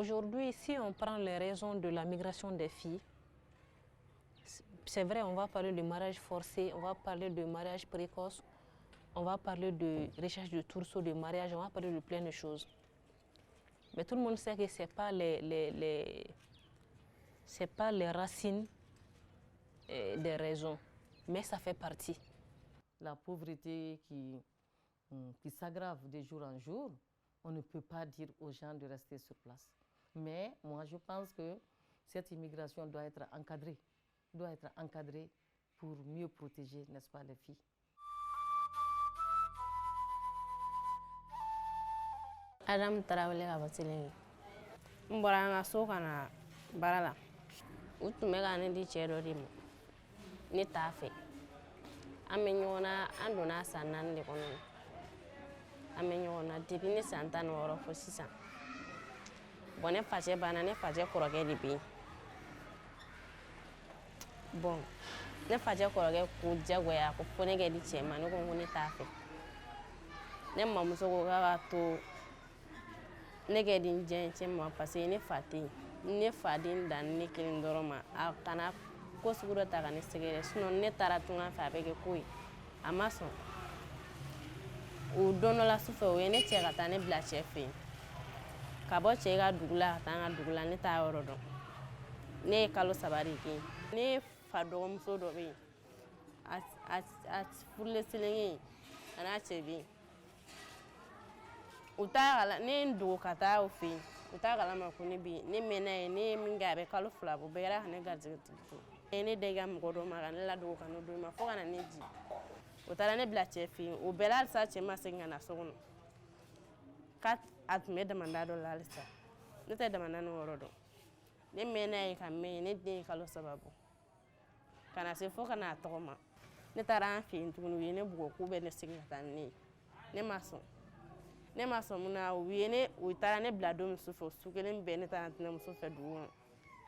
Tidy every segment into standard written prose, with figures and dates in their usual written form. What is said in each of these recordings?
Aujourd'hui, si on prend les raisons de la migration des filles, c'est vrai, on va parler de mariage forcé, on va parler de mariage précoce, on va parler de recherche de trousseau de mariage, on va parler de plein de choses. Mais tout le monde sait que ce n'est pas les racines des raisons, mais ça fait partie. La pauvreté qui s'aggrave de jour en jour, on ne peut pas dire aux gens de rester sur place. Mais moi, je pense que cette immigration doit être encadrée pour mieux protéger, n'est-ce pas, les filles. Adam Tarawele ka bɔ Telen. N bɔra an ka so ka na baara la. U tun bɛ ka ne di cɛ dɔ de ma. Ne t'a fɛ. An bɛ ɲɔgɔn na, an donna san 4 de kɔnɔ. An bɛ ɲɔgɔn na depuis ne san 16 fɔ sisan. Bon, ne facɛ banna, ne facɛ kɔrɔkɛ de bɛ yen. Bon, ne facɛ kɔrɔkɛ ko diyagoya ko fɔ ne kɛ di cɛ ma, ne ko ne t'a fɛ. Ne mamuso ko k'a ka to ne kɛ di n diya cɛ ma parce que ne fa tɛ yen. Ne faden dan ne kelen dɔrɔn ma, a kana ko sugu dɔ ta ka ne sɛgɛrɛ, sinon ne taara tunga fɛ a bɛ kɛ ko ye. A ma sɔn. O don dɔ la su fɛ o ye ne cɛ ka taa ne bila cɛ fɛ yen. Ka bɔ cɛ ka dugu la ka taa n ka dugu la, ne t'a yɔrɔ dɔn. Ne ye kalo 3 de kɛ yen. Ne fa dɔgɔmuso dɔ bɛ yen. A furulen selenge a n'a cɛ bɛ yen. U t'a kala ne ye n dogo ka taa o fɛ yen. U t'a kalama ko ne bɛ yen. Ne mɛnna yen, ne ye min kɛ a bɛ kalo 2 bɔ. Bɛɛ kɛra ka ne garijɛgɛ tugu. Ne da i ka mɔgɔ dɔ ma ka ne ladogo ka ne d'o ma fo ka na ne di. O taara ne bila cɛ fɛ yen. O bɛɛ la halisa cɛ ma segin ka na so kɔnɔ. K'a tun bɛ damanda dɔ la halisa. Ne tɛ damanda n'o yɔrɔ dɔn. Ne mɛnna yen ka mɛn yen. Ne den ye kalo 3 bɔ. Ka na se fo ka n'a tɔgɔma. Ne taara an fɛ yen tuguni u ye ne bugɔ k'u bɛ ne segin ka taa ni ne ye. Ne ma sɔn. Ne ma sɔn mun na u taara ne bila don min su fɛ, su kelen bɛɛ ne taara tɛnɛmuso fɛ dugu kɔnɔ.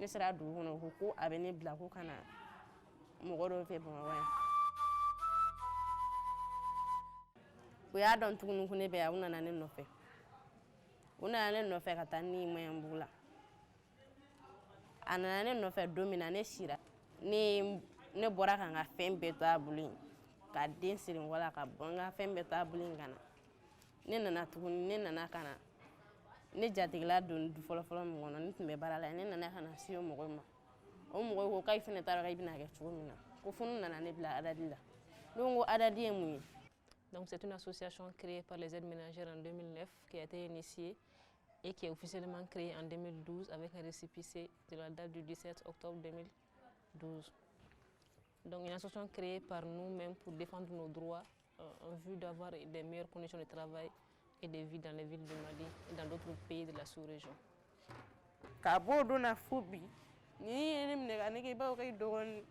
Ne sera dugu kɔnɔ u ko a bɛ ne bila ko ka na mɔgɔ dɔ fɛ Bamakɔ yan. U y'a dɔn tuguni ko ne bɛ yan, u nana ne nɔfɛ. U nana ne nɔfɛ ka taa ni Maɲanbugu la. A nana ne nɔfɛ don min na ne sira. Ne bɔra ka n ka fɛn bɛɛ to a bolo yen. Ka den siri n kɔ la ka bɔ n ka fɛn bɛɛ to a bolo yen ka na. Ne nana tuguni, ne nana ka na. Ne jatigila don du fɔlɔ-fɔlɔ min kɔnɔ, ne tun bɛ baara la. Ne nana ka na se o mɔgɔw ma. O mɔgɔw ko k'ayi fɛnɛ t'a dɔn k'ayi bɛna kɛ cogo min na. Ko fo n'u nana ne bila Adadi la. Ne ko Adadi ye mun ye? Donc c'est une association créée par les aides ménagères en 2009 qui a été initiée et qui est officiellement créée en 2012 avec un récépissé de la date du 17 octobre 2012. Donc une association créée par nous-mêmes pour défendre nos droits en vue d'avoir des meilleures conditions de travail et de vie dans les villes du Mali et dans d'autres pays de la sous-région. Ka bɔ o don na fo bi, ni ye ne minɛ ka ne kɛ i b'a fɔ k'i dɔgɔnin.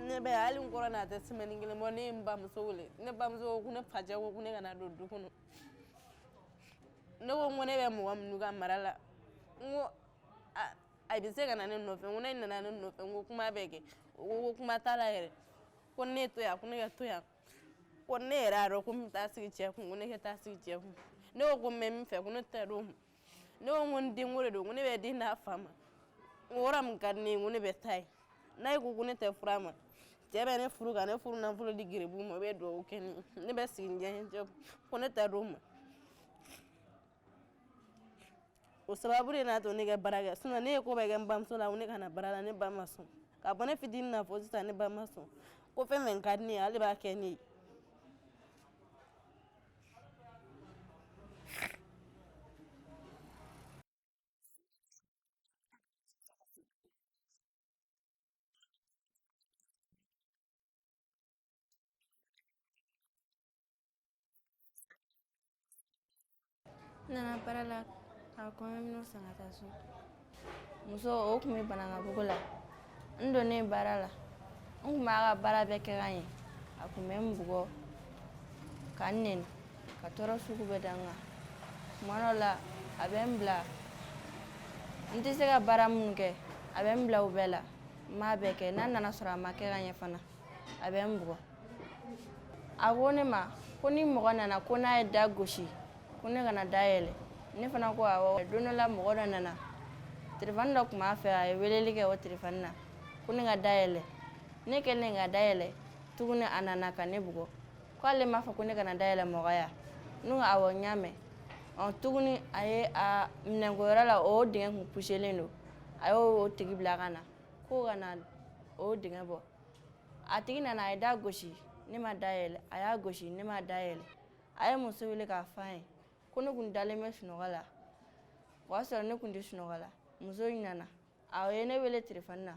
Ne bɛ hali n kɔrɔ n'a tɛ semaine kelen bɔ, ne ye n bamuso wele. Ne bamuso ko ne facɛ ko ne kana don du kɔnɔ. Ne ko ne bɛ mɔgɔ minnu ka mara la, n ko a bɛ se ka na ne nɔfɛ, n ko ne nana ne nɔfɛ, n ko kuma bɛ kɛ. O ko kuma t'a la yɛrɛ. Ko ne to yan, ko ne ka to yan. Ko ne yɛrɛ y'a dɔn ko n bɛ taa sigi cɛ kun, ko ne ka taa sigi cɛ kun. Ne ko n bɛ min fɛ, ko ne tɛ d'o ma. Ne ko n denko de don, ko ne bɛ den d'a fa ma. N ko yɔrɔ min ka di ne ye, ko ne bɛ taa yen. N'a ye ko ne tɛ fura ma, cɛ bɛ ne furu ka ne furu nafolo di geribu ma, o bɛ dugawu kɛ ne ye. Ne bɛ sigi n diya cɛ kun, ko ne tɛ d'o ma. O sababu de n'a to ne ka baara kɛ, sinon ne ye ko bɛɛ kɛ n bamuso la, ko ne kana baara la, ne ba ma sɔn. Ka bɔ ne fitinin na fɔ sisan ne ba ma sɔn. Ko fɛn fɛn ka di ne ye, ale b'a kɛ ne ye. Nana baara la ka kɔɲɔminɛnw san ka taa so. Muso o tun bɛ Banankabugu la. N donnen baara la, n tun b'a ka baara bɛɛ kɛ ka ɲɛ. a kun bɛ n bugɔ ka n nɛni ka tɔɔrɔ sugu bɛɛ da n kan tuma dɔ la a bɛ n bila n tɛ se ka baara minnu kɛ a bɛ n bila o bɛɛ la n b'a bɛɛ kɛ n'a nana sɔrɔ a ma kɛ ka ɲɛ fana a bɛ n bugɔ a ko ne ma ko ni mɔgɔ nana ko n'a ye da gosi ko ne kana da yɛlɛ ne fana ko awɔ don dɔ la mɔgɔ dɔ nana telefɔni dɔ tun b'a fɛ a ye weleli kɛ o telefɔni na ko ne ka da yɛlɛ ne kɛlen ka da yɛlɛ tuguni a nana ka ne bugɔ ko ale m'a fɔ ko ne kana da yɛlɛ mɔgɔ ya ne ko awɔ n y'a mɛn tuguni a ye a minɛnkoyɔrɔ la o dingɛ kun puselen don a y'o tigi bila ka na ko ka na o dingɛ bɔ a tigi nana a ye da gosi ne ma da yɛlɛ a y'a gosi ne ma da yɛlɛ a ye muso wele k'a fɔ an ye ko ne kun dalen bɛ sunɔgɔ la o y'a sɔrɔ ne kun tɛ sunɔgɔ la muso in nana a ye ne wele telefɔni na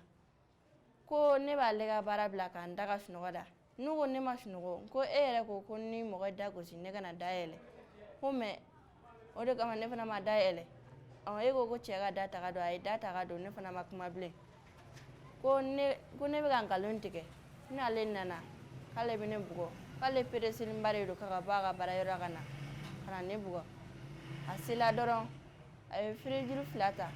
ko ne b'ale ka baara bila k'an da ka sunɔgɔ da ne ko ne ma sunɔgɔ ko e yɛrɛ ko ni mɔgɔ ye da gosi ne kana da yɛlɛ ko mɛ o de kama ne fana ma da yɛlɛ e ko cɛ ka da ta ka don a ye da ta ka don ne fana ma kuma bilen ko ne bɛ ka nkalon tigɛ n'ale nana k'ale bɛ ne bugɔ k'ale pereselenba de don k'a ka bɔ a ka baarayɔrɔ ka na ne bugɔ a sela dɔrɔn a ye firijuru 2 ta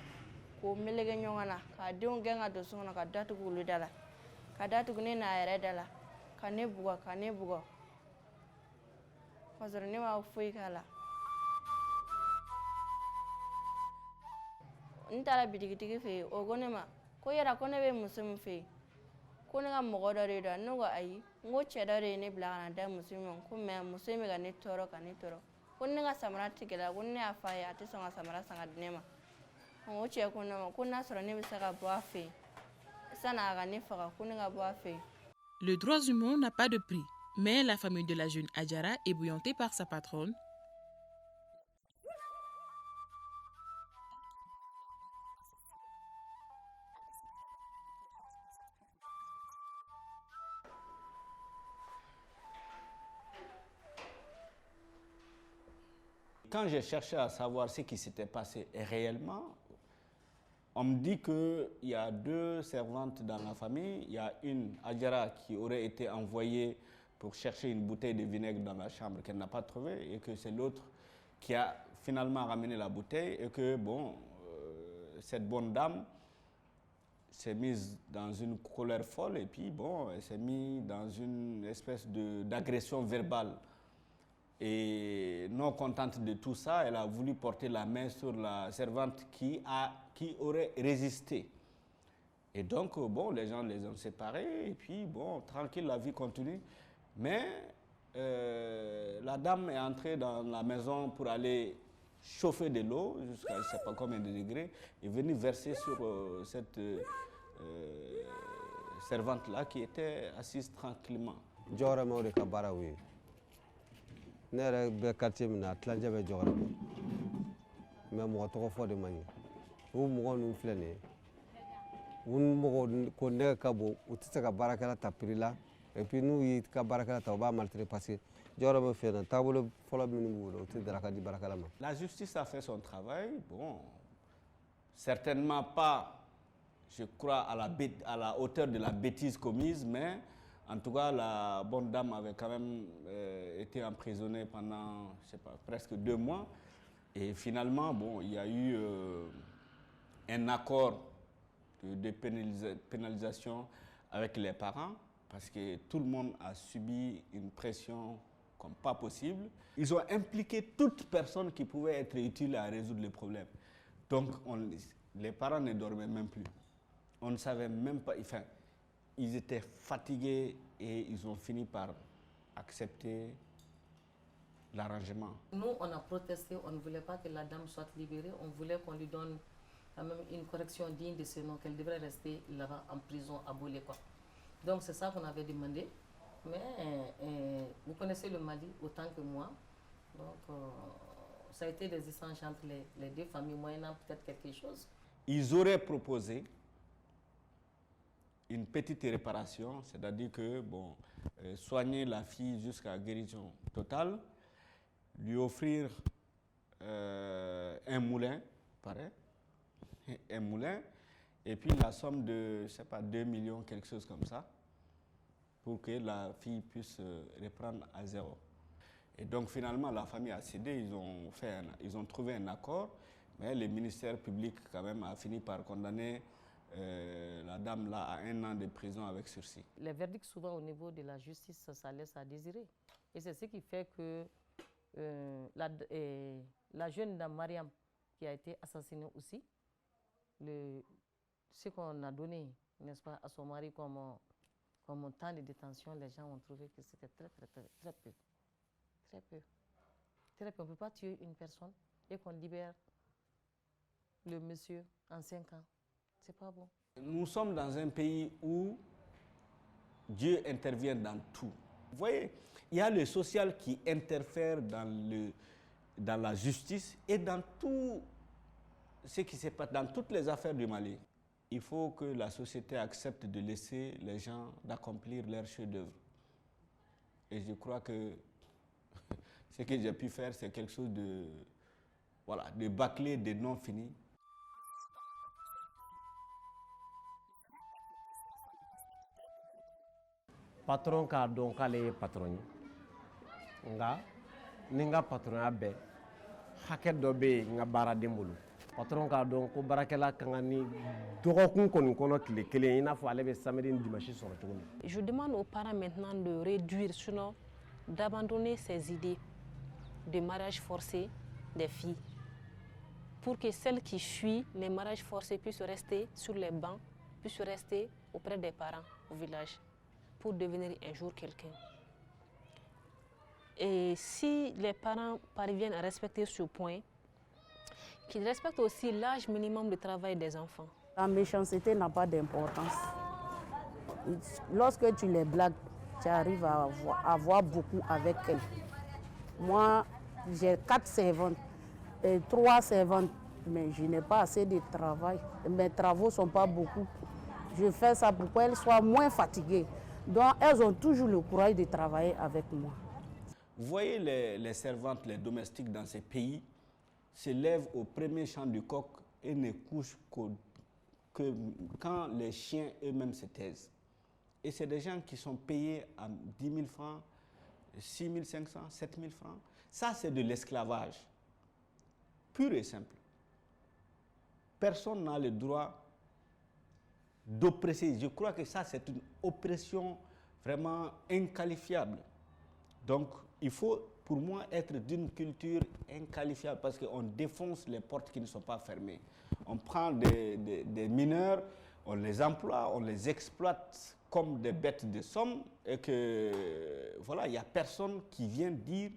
k'o meleke ɲɔgɔn na k'a denw gɛn ka don so kɔnɔ ka datugu olu da la ka datugu ne n'a yɛrɛ da la ka ne bugɔ ka sɔrɔ ne ma foyi k'a la n taara bitigitigi fɛ yen o ko ne ma ko yala ko ne bɛ muso min fɛ yen ko ne ka mɔgɔ dɔ de don ne ko ayi n ko cɛ dɔ de ye ne bila ka na da muso in ma ko mɛ muso in bɛ ka ne tɔɔrɔ ko ne ka samara tigɛla ko ne y'a fɔ a ye a tɛ sɔn ka samara san ka di ne ma o cɛ ko ne ma ko n'a sɔrɔ ne bɛ se ka bɔ a fɛ yen san'a ka ne faga ko ne ka bɔ a fɛ yen. Le droit humain n'a pas de prix, mais la famille de la jeune Adjara, ébouillantée par sa patronne, Quand j'ai cherché à savoir ce qui s'était passé réellement, on me dit qu'il y a 2 servantes dans la famille. Il y a une, Adjara, qui aurait été envoyée pour chercher une bouteille de vinaigre dans la chambre qu'elle n'a pas trouvée, et que c'est l'autre qui a finalement ramené la bouteille, et que, bon, cette bonne dame s'est mise dans une colère folle, et puis, bon, elle s'est mise dans une espèce d'agression verbale. Et non contente de tout ça, elle a voulu porter la main sur la servante qui aurait résisté. Et donc, bon, les gens les ont séparés, et puis, bon, tranquille, la vie continue. Mais la dame est entrée dans la maison pour aller chauffer de l'eau, jusqu'à je ne sais pas combien de degrés, et venue verser sur cette servante-là qui était assise tranquillement. ne yɛrɛ bɛ quartier min na a tilancɛ bɛ Jɔkɔrɔmɛ mais mɔgɔ tɔgɔ fɔ de man ɲi o mɔgɔ ninnu filɛ nin ye u mɔgɔ ko nɛgɛ ka bon u tɛ se ka baarakɛla ta prix la et puis n'u y'i ka baarakɛla ta u b'a maltraiter parce que Jɔkɔrɔmɛ fɛ na taabolo fɔlɔ minnu b'u bolo u tɛ daraka di baarakɛla ma. La justice a fait son travail, bon, certainement pas, je crois, à la hauteur de la bêtise commise, mais en tout cas, la bonne dame avait quand même été emprisonnée pendant, je sais pas, presque 2 mois. Et finalement, bon, il y a eu un accord de pénalisation avec les parents, parce que tout le monde a subi une pression comme pas possible. Ils ont impliqué toute personne qui pouvait être utile à résoudre les problèmes. Donc, les parents ne dormaient même plus. On ne savait même pas, enfin, ils étaient fatigués et ils ont fini par accepter l'arrangement. Nous, on a protesté, on ne voulait pas que la dame soit libérée, on voulait qu'on lui donne quand même une correction digne de ce nom, qu'elle devrait rester là-bas en prison à Bolé. Donc c'est ça qu'on avait demandé. Mais vous connaissez le Mali autant que moi. Donc ça a été des échanges entre les 2 familles, moyennant peut-être quelque chose. Ils auraient proposé une petite réparation, c'est-à-dire que, bon, soigner la fille jusqu'à guérison totale, lui offrir un moulin, pareil, un moulin, et puis la somme de, je sais pas, 2 millions, quelque chose comme ça. pour que la fille puisse reprendre à zéro. Et donc finalement, la famille a cédé, ils ont trouvé un accord, mais le ministère public quand même a fini par condamner la dame là à 1 an de prison avec sursis. Les verdicts souvent au niveau de la justice, ça laisse à désirer. Et c'est ce qui fait que la jeune dame Mariam qui a été assassinée aussi, ce qu'on a donné, n'est-ce pas, à son mari comme temps de détention, les gens ont trouvé que c'était très peu. Très peu. On ne peut pas tuer une personne et qu'on libère le monsieur en 5 ans. C'est pas bon. Nous sommes dans un pays où Dieu intervient dans tout. Vous voyez, il y a le social qui interfère dans la justice et dans tout ce qui se passe, dans toutes les affaires du Mali. Il faut que la société accepte de laisser les gens d'accomplir leur chef-d'œuvre. Et je crois que ce que j'ai pu faire, c'est quelque chose de bâclé, de non fini. Patron k'a dɔn k'ale ye patron ye nka ni n ka patrɔnya bɛɛ hakɛ dɔ bɛ yen n ka baaraden bolo patron k'a dɔn ko baarakɛla ka kan ni dɔgɔkun kɔni kɔnɔ tile kelen i n'a fɔ ale bɛ samedi ni dimanche sɔrɔ cogo min. Je demande aux parents maintenant de réduire, sinon d'abandonner ces idées de mariage forcé des filles, pour que celles qui fuient les mariages forcés puissent rester sur les bancs, puissent rester auprès des parents au village, pour devenir un jour quelqu'un. Et si les parents parviennent à respecter ce point, qu'ils respectent aussi l'âge minimum de travail des enfants. La méchanceté n'a pas d'importance. Lorsque tu les blagues, tu arrives à avoir beaucoup avec elles. Moi, j'ai 4 servantes et 3 servantes, mais je n'ai pas assez de travail. Mes travaux ne sont pas beaucoup. Je fais ça pour qu'elles soient moins fatiguées. Donc, elles ont toujours le courage de travailler avec moi. Vous voyez les servantes, les domestiques dans ces pays se lèvent au premier chant du coq et ne couchent que quand les chiens eux-mêmes se taisent. Et c'est des gens qui sont payés à 10 000 francs, 6 500, 7 000 francs. Ça, c'est de l'esclavage, pur et simple. Personne n'a le droit d'oppresser. Je crois que ça, c'est une oppression vraiment inqualifiable. Donc, il faut, pour moi, être d'une culture inqualifiable parce qu'on défonce les portes qui ne sont pas fermées. On prend des mineurs, on les emploie, on les exploite comme des bêtes de somme et que, voilà, il n'y a personne qui vient dire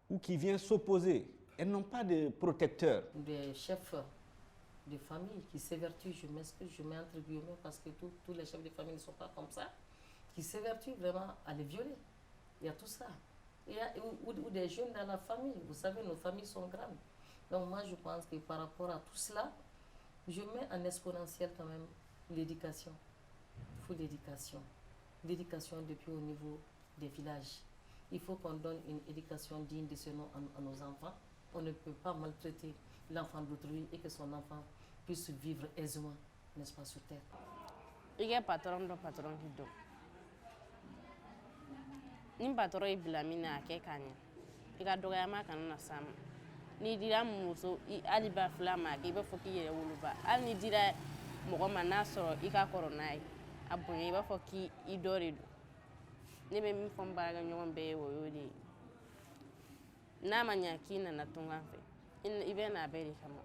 ou qui vient s'opposer. Elles n'ont pas de protecteurs. Des chefs de famille qui s'évertuent, je m'excuse, je mets entre guillemets parce que tous les chefs de famille ne sont pas comme ça, qui s'évertuent vraiment à les violer. Il y a tout ça. Il y a, ou des jeunes dans la famille, vous savez, nos familles sont grandes. Donc moi je pense que par rapport à tout cela, je mets en exponentiel quand même l'éducation. Il faut l'éducation. L'éducation depuis au niveau des villages. Il faut qu'on donne une éducation digne de ce nom à nos enfants. On ne peut pas maltraiter l'enfant d'autrui et que son enfant puisse vivre aisément, n'est-ce pas, sur terre. Il y a patron qui do. Ni patron yi bila mina ke kanya. I ka dɔgɔyama kana na sama. Ni dira muso hali ba fila ma kɛ i b'a fɔ k'i yɛrɛ woloba. Hali ni dira mɔgɔ ma n'a sɔrɔ i ka kɔrɔ n'a ye. A bonya i b'a fɔ k'i dɔ de don. Ne bɛ min fɔ n baarakɛɲɔgɔn bɛɛ ye o y'o de ye. N'a ma ɲa k'i nana tungan fɛ i bɛ n'a bɛɛ de kama.